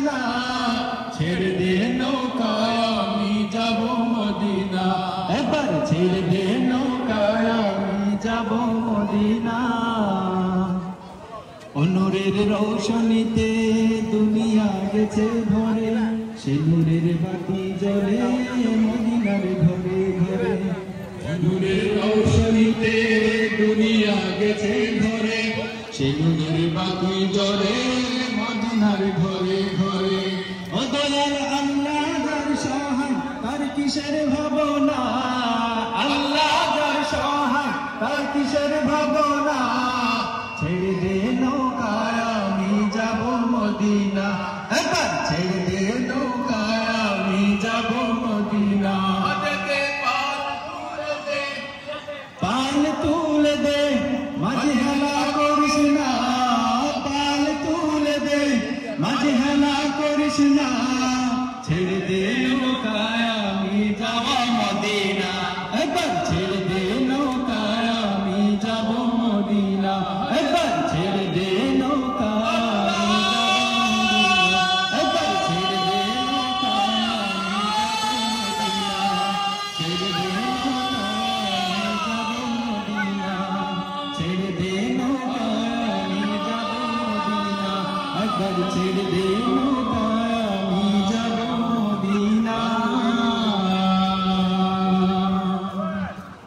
না, ছেড়ে দে নৌকায় আমি যাব মদিনা। এবার ছেড়ে দে নৌকায় আমি যাব মদিনা। নূরের রৌশনীতে দুনিয়া গেছে ভরে, সে নূরের বাতি জ্বলে মদিনার ঘরে ঘরে। নূরের রৌশনীতে দুনিয়া গেছে ভরে, সে নূরের বাতি জ্বলে মদিনার ঘরে ঘরে। ও দয়াল আল্লাহ যার সহায় তার কিসের ভাবনা, আল্লাহ যার সহায় তার কিসের ভাবনা। ছেড়ে দে নৌকায় আমি যাব মদিনা। এবার ছেড়ে দে নৌকায় আমি যাব মদিনা। পাল তুলে দে মাঝে হেলা করিস না, পাল তুলে দে মাঝে হেলা করিস না। ছেড়ে দে নৌকায় আমি যাব মদিনা। এবার ছেড়ে দে নৌকায় আমি যাব মদিনা। এবার ছেড়ে দে নৌকায় আমি যাব মদিনা। এবার ছেড়ে দে নৌকায় আমি যাব মদিনা। ছেড়ে দে নৌকায় আমি যাব মদিনা। ছেড়ে দে নৌকায় আমি যাব মদিনা। একবার ছেড়ে দে।